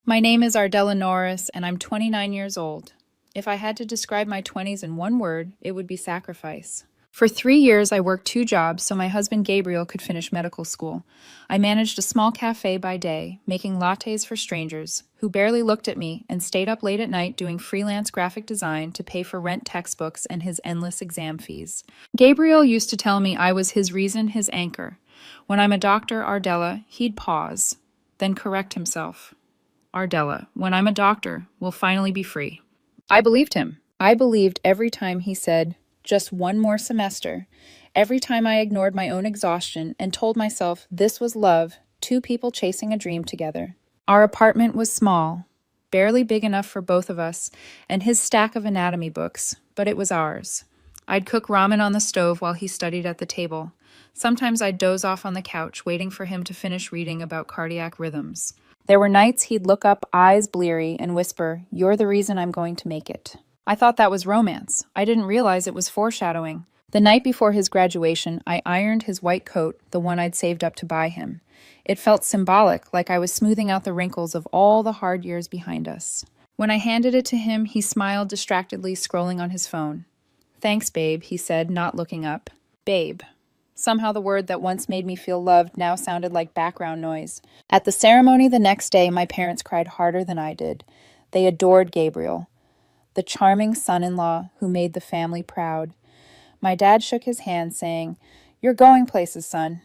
My name is Ardella Norris, and I'm 29 years old. If I had to describe my 20s in one word, it would be sacrifice. For 3 years, I worked two jobs so my husband Gabriel could finish medical school. I managed a small cafe by day, making lattes for strangers, who barely looked at me, and stayed up late at night doing freelance graphic design to pay for rent textbooks and his endless exam fees. Gabriel used to tell me I was his reason, his anchor. When I'm a doctor, Ardella, he'd pause, then correct himself. Ardella, when I'm a doctor, we'll finally be free. I believed him. I believed every time he said, just one more semester. Every time I ignored my own exhaustion and told myself this was love, two people chasing a dream together. Our apartment was small, barely big enough for both of us, and his stack of anatomy books, but it was ours. I'd cook ramen on the stove while he studied at the table. Sometimes I'd doze off on the couch, waiting for him to finish reading about cardiac rhythms. There were nights he'd look up, eyes bleary, and whisper, "You're the reason I'm going to make it." I thought that was romance. I didn't realize it was foreshadowing. The night before his graduation, I ironed his white coat, the one I'd saved up to buy him. It felt symbolic, like I was smoothing out the wrinkles of all the hard years behind us. When I handed it to him, he smiled distractedly, scrolling on his phone. "Thanks, babe," he said, not looking up. Babe. Somehow the word that once made me feel loved now sounded like background noise. At the ceremony the next day, my parents cried harder than I did. They adored Gabriel, the charming son-in-law who made the family proud. My dad shook his hand, saying, "You're going places, son."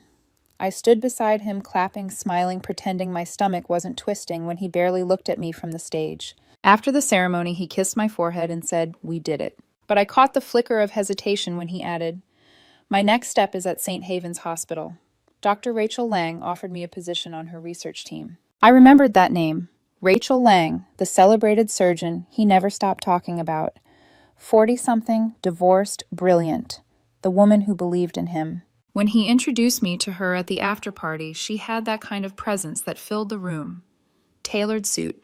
I stood beside him, clapping, smiling, pretending my stomach wasn't twisting when he barely looked at me from the stage. After the ceremony, he kissed my forehead and said, "We did it." But I caught the flicker of hesitation when he added, "My next step is at St. Haven's Hospital. Dr. Rachel Lang offered me a position on her research team." I remembered that name. Rachel Lang, the celebrated surgeon he never stopped talking about. 40-something, divorced, brilliant. The woman who believed in him. When he introduced me to her at the after-party, she had that kind of presence that filled the room. Tailored suit.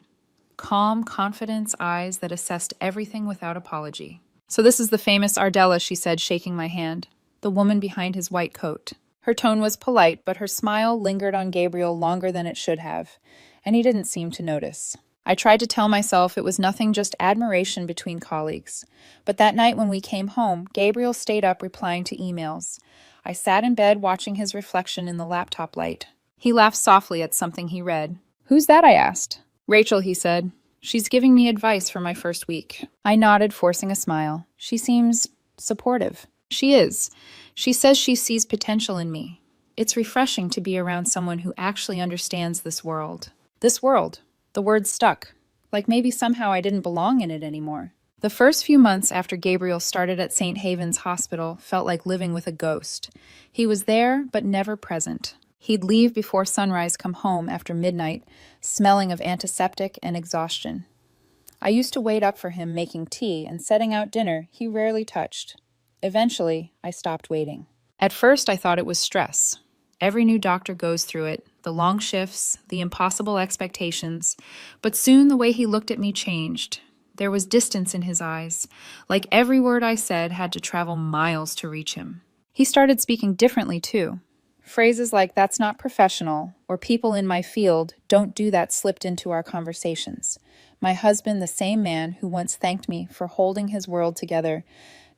Calm, confidence, eyes that assessed everything without apology. "So this is the famous Ardella," she said, shaking my hand. The woman behind his white coat. Her tone was polite, but her smile lingered on Gabriel longer than it should have, and he didn't seem to notice. I tried to tell myself it was nothing, just admiration between colleagues. But that night when we came home, Gabriel stayed up replying to emails. I sat in bed watching his reflection in the laptop light. He laughed softly at something he read. "Who's that?" I asked. "Rachel," he said. "She's giving me advice for my first week." I nodded, forcing a smile. "She seems supportive." "She is. She says she sees potential in me. It's refreshing to be around someone who actually understands this world." This world. The word stuck. Like maybe somehow I didn't belong in it anymore. The first few months after Gabriel started at St. Haven's Hospital felt like living with a ghost. He was there, but never present. He'd leave before sunrise, come home after midnight, smelling of antiseptic and exhaustion. I used to wait up for him, making tea and setting out dinner he rarely touched. Eventually, I stopped waiting. At first, I thought it was stress. Every new doctor goes through it, the long shifts, the impossible expectations. But soon the way he looked at me changed. There was distance in his eyes, like every word I said had to travel miles to reach him. He started speaking differently, too. Phrases like, "That's not professional," or "People in my field don't do that," slipped into our conversations. My husband, the same man who once thanked me for holding his world together,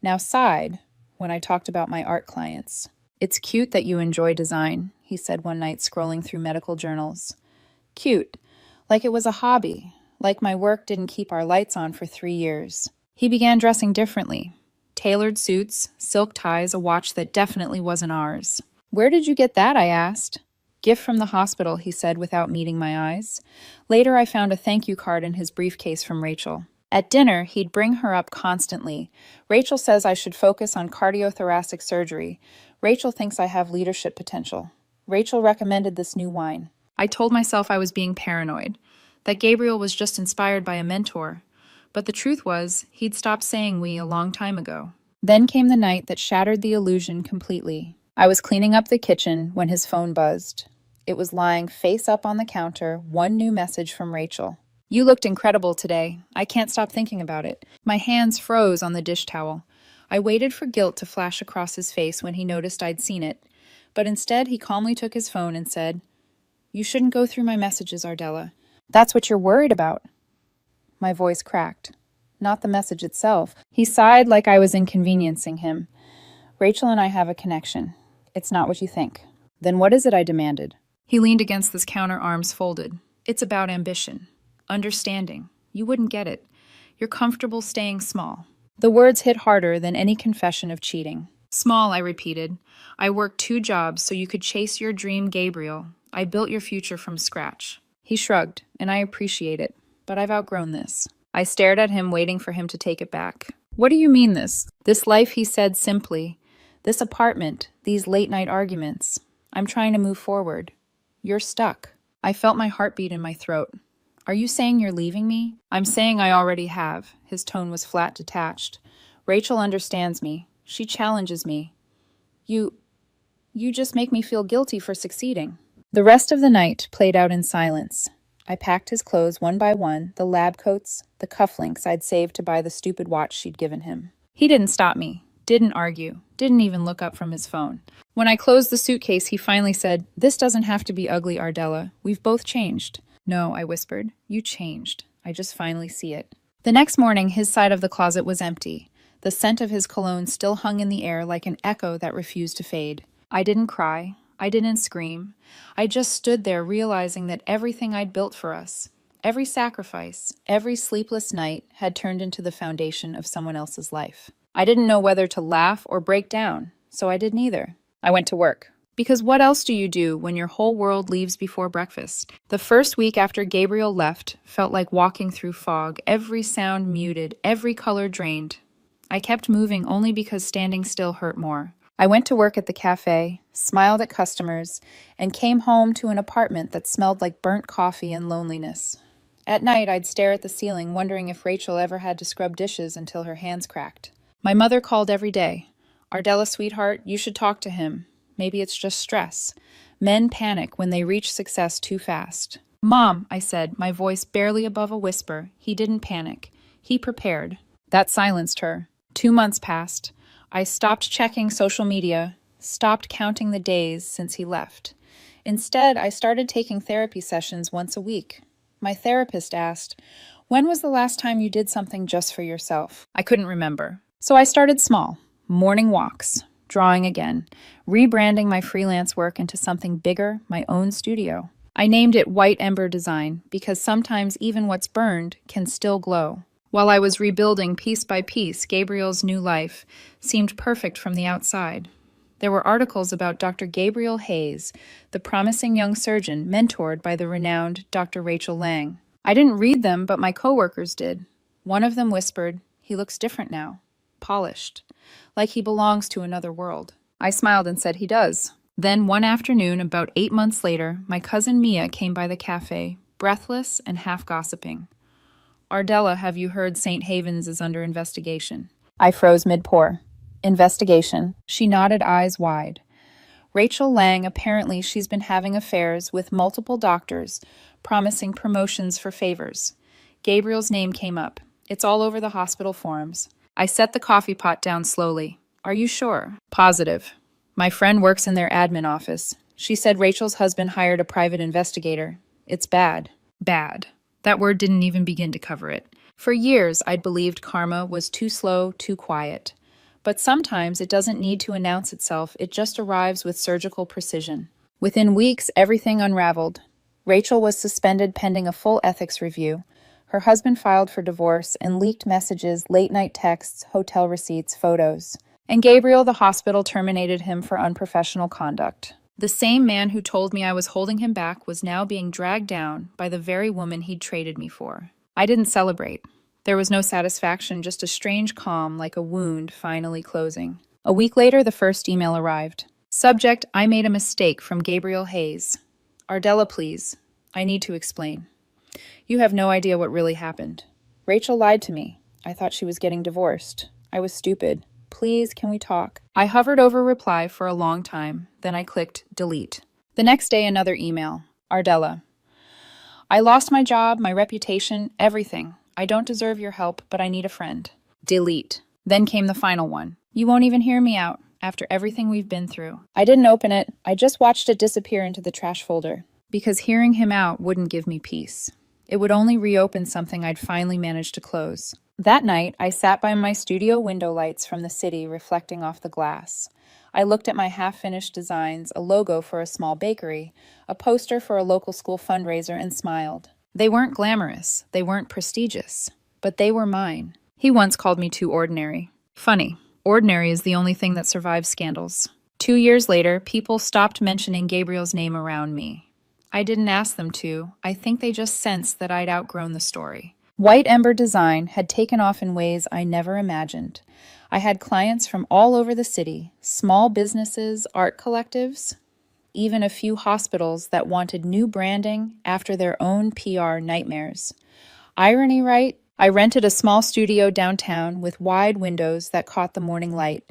now sighed when I talked about my art clients. "It's cute that you enjoy design," he said one night, scrolling through medical journals. Cute. Like it was a hobby. Like my work didn't keep our lights on for 3 years. He began dressing differently. Tailored suits, silk ties, a watch that definitely wasn't ours. "Where did you get that?" I asked. "Gift from the hospital," he said without meeting my eyes. Later, I found a thank you card in his briefcase from Rachel. At dinner, he'd bring her up constantly. "Rachel says I should focus on cardiothoracic surgery. Rachel thinks I have leadership potential. Rachel recommended this new wine." I told myself I was being paranoid, that Gabriel was just inspired by a mentor. But the truth was, he'd stopped saying "we" a long time ago. Then came the night that shattered the illusion completely. I was cleaning up the kitchen when his phone buzzed. It was lying face up on the counter, one new message from Rachel. "You looked incredible today. I can't stop thinking about it." My hands froze on the dish towel. I waited for guilt to flash across his face when he noticed I'd seen it. But instead, he calmly took his phone and said, "You shouldn't go through my messages, Ardella. That's what you're worried about. My voice cracked. Not the message itself. He sighed like I was inconveniencing him. Rachel and I have a connection. It's not what you think. Then what is it? I demanded. He leaned against this counter, arms folded. It's about ambition. Understanding. You wouldn't get it. You're comfortable staying small. The words hit harder than any confession of cheating. Small, I repeated. I worked 2 jobs so you could chase your dream, Gabriel. I built your future from scratch. He shrugged, and I appreciate it, but I've outgrown this. I stared at him, waiting for him to take it back. What do you mean this? This life, he said simply. This apartment, these late-night arguments. I'm trying to move forward. You're stuck. I felt my heartbeat in my throat. Are you saying you're leaving me? I'm saying I already have. His tone was flat, detached. Rachel understands me. She challenges me. You just make me feel guilty for succeeding. The rest of the night played out in silence. I packed his clothes one by one, the lab coats, the cufflinks I'd saved to buy the stupid watch she'd given him. He didn't stop me, didn't argue, didn't even look up from his phone. When I closed the suitcase, he finally said, "This doesn't have to be ugly, Ardella. We've both changed." "No," I whispered. "You changed. I just finally see it." The next morning, his side of the closet was empty. The scent of his cologne still hung in the air like an echo that refused to fade. I didn't cry. I didn't scream. I just stood there realizing that everything I'd built for us, every sacrifice, every sleepless night had turned into the foundation of someone else's life. I didn't know whether to laugh or break down, so I did neither. I went to work. Because what else do you do when your whole world leaves before breakfast? The first week after Gabriel left felt like walking through fog, every sound muted, every color drained. I kept moving only because standing still hurt more. I went to work at the cafe, smiled at customers, and came home to an apartment that smelled like burnt coffee and loneliness. At night, I'd stare at the ceiling, wondering if Rachel ever had to scrub dishes until her hands cracked. My mother called every day. "Ardella, sweetheart, you should talk to him. Maybe it's just stress. Men panic when they reach success too fast." "Mom," I said, my voice barely above a whisper, "he didn't panic. He prepared." That silenced her. 2 months passed. I stopped checking social media, stopped counting the days since he left. Instead, I started taking therapy sessions once a week. My therapist asked, "When was the last time you did something just for yourself?" I couldn't remember. So I started small. Morning walks, drawing again, rebranding my freelance work into something bigger, my own studio. I named it White Ember Design because sometimes even what's burned can still glow. While I was rebuilding piece by piece, Gabriel's new life seemed perfect from the outside. There were articles about Dr. Gabriel Hayes, the promising young surgeon mentored by the renowned Dr. Rachel Lang. I didn't read them, but my coworkers did. One of them whispered, "He looks different now, polished, like he belongs to another world." I smiled and said, "He does." Then one afternoon, about 8 months later, my cousin Mia came by the cafe, breathless and half gossiping. "Ardella, have you heard St. Havens is under investigation?" I froze mid-pour. "Investigation?" She nodded, eyes wide. "Rachel Lang, apparently she's been having affairs with multiple doctors, promising promotions for favors. Gabriel's name came up. It's all over the hospital forums." I set the coffee pot down slowly. "Are you sure?" "Positive. My friend works in their admin office. She said Rachel's husband hired a private investigator. It's bad." Bad. That word didn't even begin to cover it. For years, I'd believed karma was too slow, too quiet. But sometimes it doesn't need to announce itself, it just arrives with surgical precision. Within weeks, everything unraveled. Rachel was suspended pending a full ethics review. Her husband filed for divorce and leaked messages, late-night texts, hotel receipts, photos. And Gabriel, the hospital, terminated him for unprofessional conduct. The same man who told me I was holding him back was now being dragged down by the very woman he'd traded me for. I didn't celebrate. There was no satisfaction, just a strange calm, like a wound finally closing. A week later, the first email arrived. Subject, "I made a mistake," from Gabriel Hayes. "Ardella, please. I need to explain. You have no idea what really happened. Rachel lied to me. I thought she was getting divorced. I was stupid. Please, can we talk?" I hovered over reply for a long time, then I clicked delete. The next day, another email. "Ardella, I lost my job, my reputation, everything. I don't deserve your help, but I need a friend." Delete. Then came the final one. "You won't even hear me out, after everything we've been through." I didn't open it. I just watched it disappear into the trash folder, because hearing him out wouldn't give me peace. It would only reopen something I'd finally managed to close. That night, I sat by my studio window lights from the city reflecting off the glass. I looked at my half-finished designs, a logo for a small bakery, a poster for a local school fundraiser, and smiled. They weren't glamorous, they weren't prestigious, but they were mine. He once called me too ordinary. Funny, ordinary is the only thing that survives scandals. 2 years later, people stopped mentioning Gabriel's name around me. I didn't ask them to. I think they just sensed that I'd outgrown the story. White Ember Design had taken off in ways I never imagined. I had clients from all over the city, small businesses, art collectives, even a few hospitals that wanted new branding after their own PR nightmares. Irony, right? I rented a small studio downtown with wide windows that caught the morning light.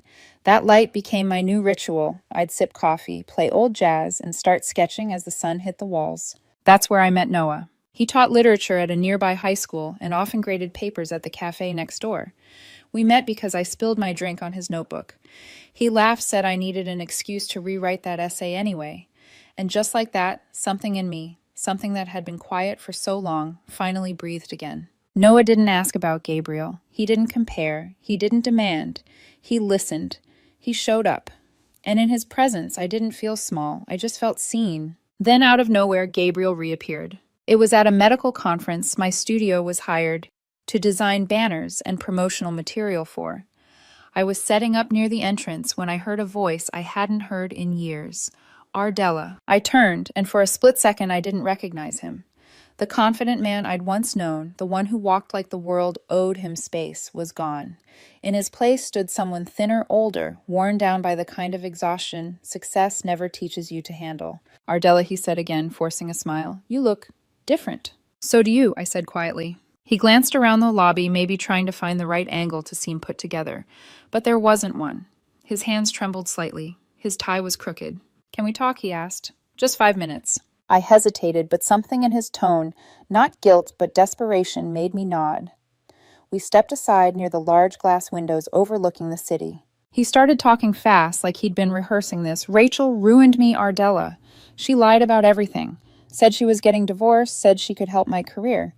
That light became my new ritual. I'd sip coffee, play old jazz, and start sketching as the sun hit the walls. That's where I met Noah. He taught literature at a nearby high school and often graded papers at the cafe next door. We met because I spilled my drink on his notebook. He laughed, said I needed an excuse to rewrite that essay anyway. And just like that, something in me, something that had been quiet for so long, finally breathed again. Noah didn't ask about Gabriel. He didn't compare. He didn't demand. He listened. He showed up. And in his presence, I didn't feel small. I just felt seen. Then out of nowhere, Gabriel reappeared. It was at a medical conference my studio was hired to design banners and promotional material for. I was setting up near the entrance when I heard a voice I hadn't heard in years. Ardella. I turned, and for a split second I didn't recognize him. The confident man I'd once known, the one who walked like the world owed him space, was gone. In his place stood someone thinner, older, worn down by the kind of exhaustion success never teaches you to handle. Ardella, he said again, forcing a smile. You look different. So do you, I said quietly. He glanced around the lobby, maybe trying to find the right angle to seem put together. But there wasn't one. His hands trembled slightly. His tie was crooked. Can we talk, he asked. Just 5 minutes. I hesitated, but something in his tone, not guilt but desperation, made me nod. We stepped aside near the large glass windows overlooking the city. He started talking fast, like he'd been rehearsing this. Rachel ruined me, Ardella. She lied about everything. Said she was getting divorced, said she could help my career.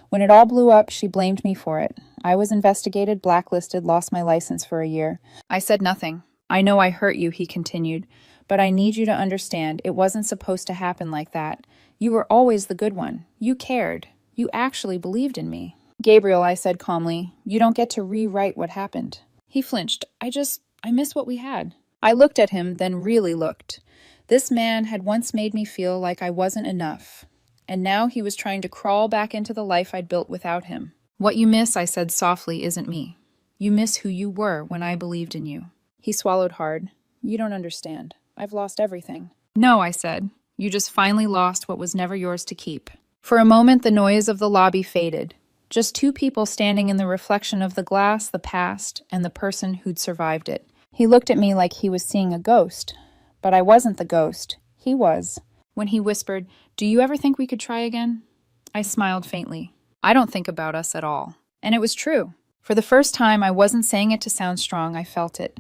When it all blew up, she blamed me for it. I was investigated, blacklisted, lost my license for a year. I said nothing. I know I hurt you, he continued, but I need you to understand it wasn't supposed to happen like that. You were always the good one. You cared. You actually believed in me. Gabriel, I said calmly, you don't get to rewrite what happened. He flinched. I miss what we had. I looked at him, then really looked. This man had once made me feel like I wasn't enough, and now he was trying to crawl back into the life I'd built without him. What you miss, I said softly, isn't me. You miss who you were when I believed in you. He swallowed hard. You don't understand. I've lost everything. No, I said. You just finally lost what was never yours to keep. For a moment, the noise of the lobby faded. Just two people standing in the reflection of the glass, the past, and the person who'd survived it. He looked at me like he was seeing a ghost. But I wasn't the ghost. He was. When he whispered, "Do you ever think we could try again?" I smiled faintly. I don't think about us at all. And it was true. For the first time, I wasn't saying it to sound strong, I felt it.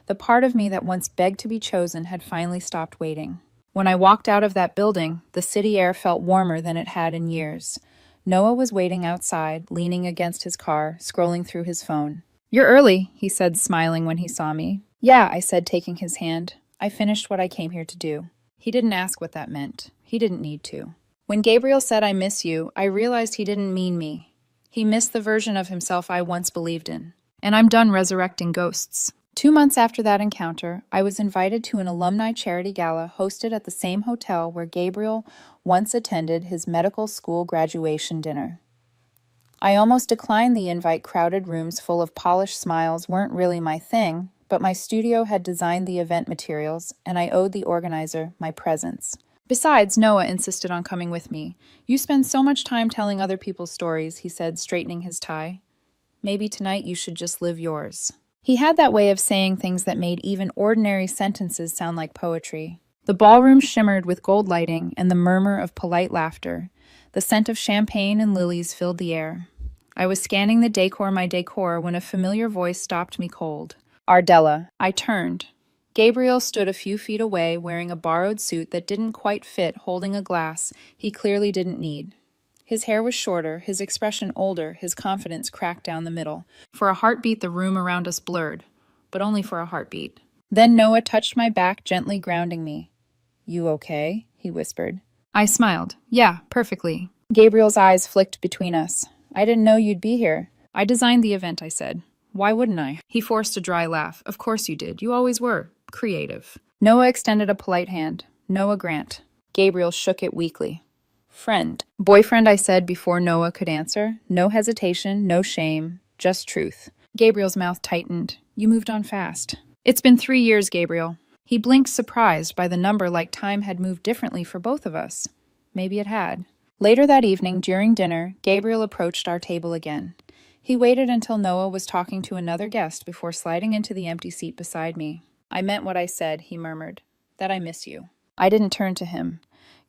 The part of me that once begged to be chosen had finally stopped waiting. When I walked out of that building, the city air felt warmer than it had in years. Noah was waiting outside, leaning against his car, scrolling through his phone. You're early, he said, smiling when he saw me. Yeah, I said, taking his hand. I finished what I came here to do. He didn't ask what that meant. He didn't need to. When Gabriel said, I miss you, I realized he didn't mean me. He missed the version of himself I once believed in. And I'm done resurrecting ghosts. 2 months after that encounter, I was invited to an alumni charity gala hosted at the same hotel where Gabriel once attended his medical school graduation dinner. I almost declined the invite. Crowded rooms full of polished smiles weren't really my thing, but my studio had designed the event materials, and I owed the organizer my presence. Besides, Noah insisted on coming with me. You spend so much time telling other people's stories, he said, straightening his tie. Maybe tonight you should just live yours. He had that way of saying things that made even ordinary sentences sound like poetry. The ballroom shimmered with gold lighting and the murmur of polite laughter. The scent of champagne and lilies filled the air. I was scanning the decor, when a familiar voice stopped me cold. Ardella. I turned. Gabriel stood a few feet away, wearing a borrowed suit that didn't quite fit, holding a glass he clearly didn't need. His hair was shorter, his expression older, his confidence cracked down the middle. For a heartbeat, the room around us blurred, but only for a heartbeat. Then Noah touched my back, gently grounding me. "You okay?" he whispered. I smiled. "Yeah, perfectly." Gabriel's eyes flicked between us. "I didn't know you'd be here." "I designed the event," I said. "Why wouldn't I?" He forced a dry laugh. "Of course you did. You always were. Creative." Noah extended a polite hand. "Noah Grant." Gabriel shook it weakly. "Friend." "Boyfriend," I said before Noah could answer. No hesitation, no shame, just truth. Gabriel's mouth tightened. "You moved on fast." "It's been 3 years, Gabriel." He blinked, surprised by the number, like time had moved differently for both of us. Maybe it had. Later that evening, during dinner, Gabriel approached our table again. He waited until Noah was talking to another guest before sliding into the empty seat beside me. "I meant what I said," he murmured. "That I miss you." I didn't turn to him.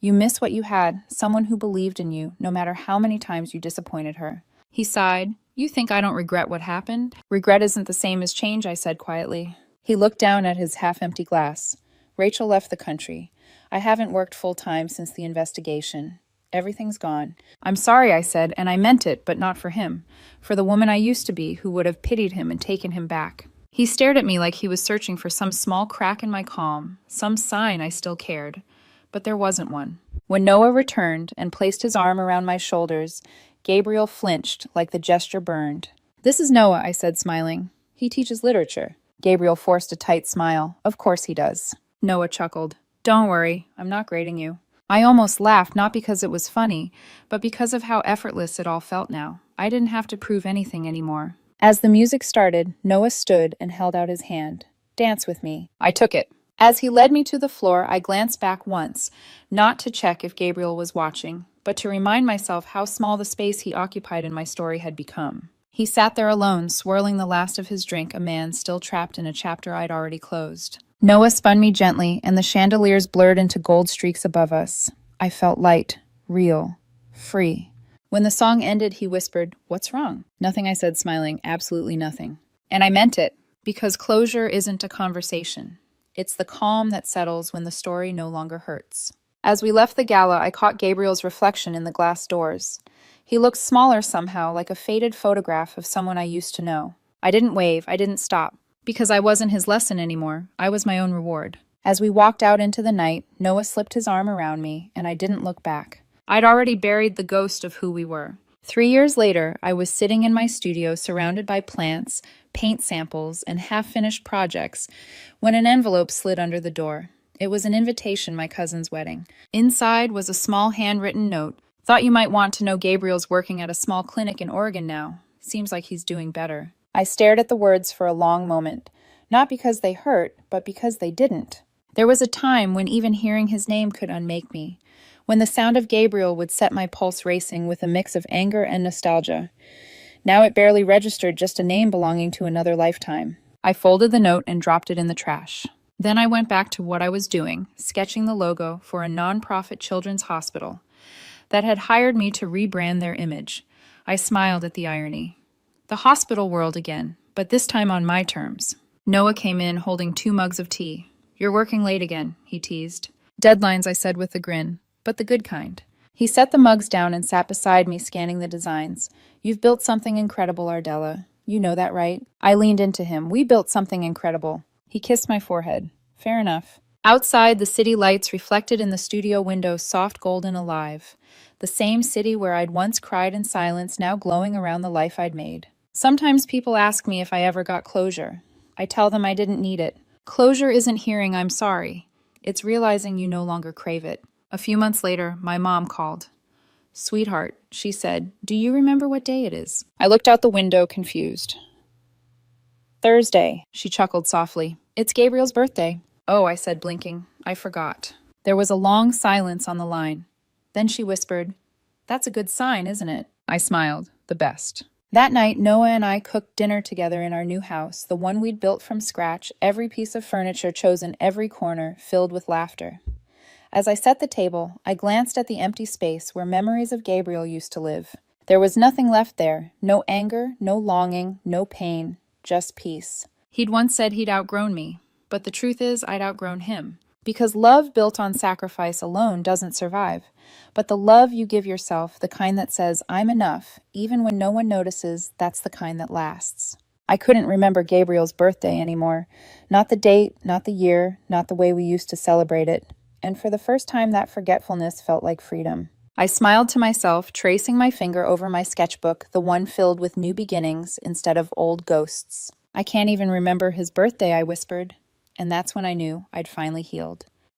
"You miss what you had, someone who believed in you, no matter how many times you disappointed her." He sighed. "You think I don't regret what happened?" "Regret isn't the same as change," I said quietly. He looked down at his half-empty glass. "Rachel left the country. I haven't worked full-time since the investigation. Everything's gone." "I'm sorry," I said, and I meant it, but not for him. For the woman I used to be, who would have pitied him and taken him back. He stared at me like he was searching for some small crack in my calm, some sign I still cared. But there wasn't one. When Noah returned and placed his arm around my shoulders, Gabriel flinched like the gesture burned. "This is Noah," I said, smiling. "He teaches literature." Gabriel forced a tight smile. "Of course he does." Noah chuckled. "Don't worry, I'm not grading you." I almost laughed, not because it was funny, but because of how effortless it all felt now. I didn't have to prove anything anymore. As the music started, Noah stood and held out his hand. "Dance with me." I took it. As he led me to the floor, I glanced back once, not to check if Gabriel was watching, but to remind myself how small the space he occupied in my story had become. He sat there alone, swirling the last of his drink, a man still trapped in a chapter I'd already closed. Noah spun me gently, and the chandeliers blurred into gold streaks above us. I felt light, real, free. When the song ended, he whispered, "What's wrong?" "Nothing," I said, smiling. "Absolutely nothing." And I meant it, because closure isn't a conversation. It's the calm that settles when the story no longer hurts. As we left the gala, I caught Gabriel's reflection in the glass doors. He looked smaller somehow, like a faded photograph of someone I used to know. I didn't wave, I didn't stop. Because I wasn't his lesson anymore. I was my own reward. As we walked out into the night, Noah slipped his arm around me, and I didn't look back. I'd already buried the ghost of who we were. 3 years later, I was sitting in my studio surrounded by plants, paint samples, and half-finished projects when an envelope slid under the door. It was an invitation to my cousin's wedding. Inside was a small handwritten note. "Thought you might want to know Gabriel's working at a small clinic in Oregon now. Seems like he's doing better." I stared at the words for a long moment, not because they hurt, but because they didn't. There was a time when even hearing his name could unmake me, when the sound of Gabriel would set my pulse racing with a mix of anger and nostalgia. Now it barely registered, just a name belonging to another lifetime. I folded the note and dropped it in the trash. Then I went back to what I was doing, sketching the logo for a nonprofit children's hospital that had hired me to rebrand their image. I smiled at the irony. The hospital world again, but this time on my terms. Noah came in holding 2 mugs of tea. "You're working late again," he teased. "Deadlines," I said with a grin, but the good kind. He set the mugs down and sat beside me, scanning the designs. "You've built something incredible, Ardella. You know that, right?" I leaned into him. "We built something incredible." He kissed my forehead. "Fair enough." Outside, the city lights reflected in the studio windows, soft, golden, alive. The same city where I'd once cried in silence, now glowing around the life I'd made. Sometimes people ask me if I ever got closure. I tell them I didn't need it. Closure isn't hearing "I'm sorry." It's realizing you no longer crave it. A few months later, my mom called. "Sweetheart," she said, "do you remember what day it is?" I looked out the window, confused. "Thursday," she chuckled softly. "It's Gabriel's birthday." "Oh," I said, blinking. "I forgot." There was a long silence on the line. Then she whispered, "That's a good sign, isn't it?" I smiled. "The best." That night, Noah and I cooked dinner together in our new house, the one we'd built from scratch, every piece of furniture chosen, every corner filled with laughter. As I set the table, I glanced at the empty space where memories of Gabriel used to live. There was nothing left there, no anger, no longing, no pain, just peace. He'd once said he'd outgrown me, but the truth is I'd outgrown him. Because love built on sacrifice alone doesn't survive. But the love you give yourself, the kind that says, I'm enough, even when no one notices, that's the kind that lasts. I couldn't remember Gabriel's birthday anymore. Not the date, not the year, not the way we used to celebrate it. And for the first time, that forgetfulness felt like freedom. I smiled to myself, tracing my finger over my sketchbook, the one filled with new beginnings instead of old ghosts. I can't even remember his birthday, I whispered. And that's when I knew I'd finally healed.